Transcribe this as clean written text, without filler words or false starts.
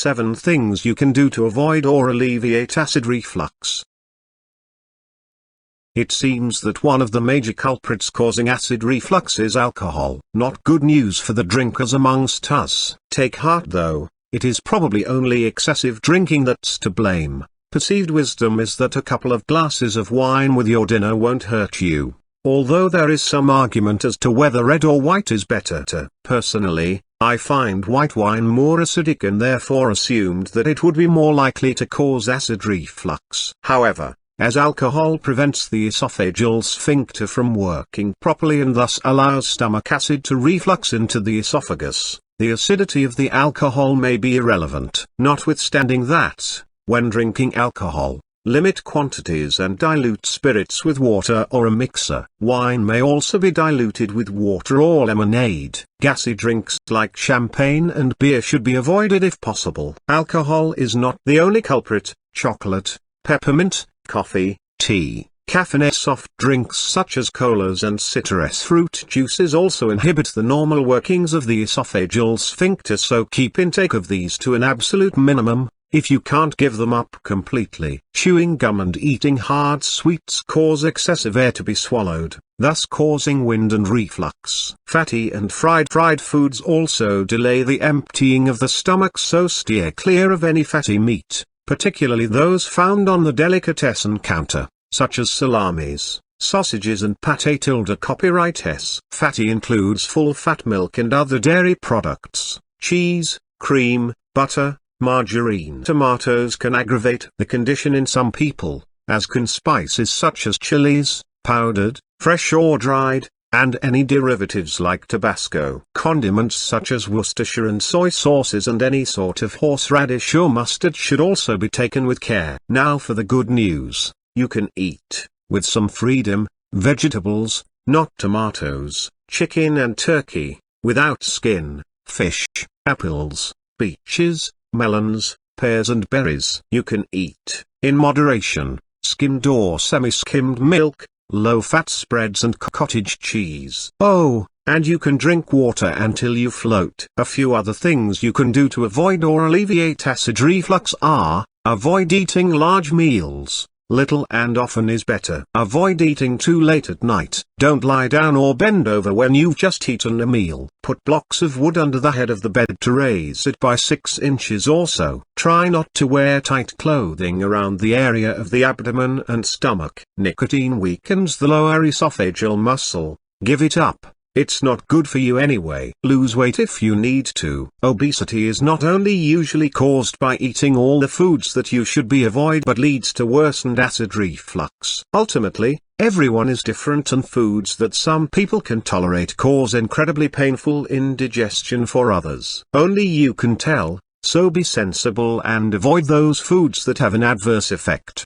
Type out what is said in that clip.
7 things you can do to avoid or alleviate acid reflux. It seems that one of the major culprits causing acid reflux is alcohol. Not good news for the drinkers amongst us. Take heart though, it is probably only excessive drinking that's to blame. Perceived wisdom is that a couple of glasses of wine with your dinner won't hurt you, although there is some argument as to whether red or white is better. Personally, I find white wine more acidic and therefore assumed that it would be more likely to cause acid reflux. However, as alcohol prevents the esophageal sphincter from working properly and thus allows stomach acid to reflux into the esophagus, the acidity of the alcohol may be irrelevant. Notwithstanding that, when drinking alcohol, limit quantities and dilute spirits with water or a mixer. Wine may also be diluted with water or lemonade. Gassy drinks like champagne and beer should be avoided if possible. Alcohol is not the only culprit. Chocolate, peppermint, coffee, tea, caffeinated soft drinks such as colas and citrus fruit juices also inhibit the normal workings of the esophageal sphincter, so keep intake of these to an absolute minimum, if you can't give them up completely. Chewing gum and eating hard sweets cause excessive air to be swallowed, thus causing wind and reflux. Fatty and fried foods also delay the emptying of the stomach, so steer clear of any fatty meat, particularly those found on the delicatessen counter, such as salamis, sausages and pâté. Copyright S. Fatty includes full-fat milk and other dairy products, cheese, cream, butter, margarine. Tomatoes can aggravate the condition in some people, as can spices such as chilies, powdered, fresh or dried, and any derivatives like Tabasco. Condiments such as Worcestershire and soy sauces and any sort of horseradish or mustard should also be taken with care. Now for the good news: you can eat, with some freedom, vegetables, not tomatoes, chicken and turkey, without skin, fish, apples, peaches, melons, pears and berries. You can eat, in moderation, skimmed or semi-skimmed milk, low-fat spreads and cottage cheese. Oh, and you can drink water until you float. A few other things you can do to avoid or alleviate acid reflux are: avoid eating large meals. Little and often is better. Avoid eating too late at night. Don't lie down or bend over when you've just eaten a meal. Put blocks of wood under the head of the bed to raise it by 6 inches or so. Try not to wear tight clothing around the area of the abdomen and stomach. Nicotine weakens the lower esophageal muscle. Give it up. It's not good for you anyway. Lose weight if you need to. Obesity is not only usually caused by eating all the foods that you should be avoid, but leads to worsened acid reflux. Ultimately, everyone is different, and foods that some people can tolerate cause incredibly painful indigestion for others. Only you can tell, so be sensible and avoid those foods that have an adverse effect.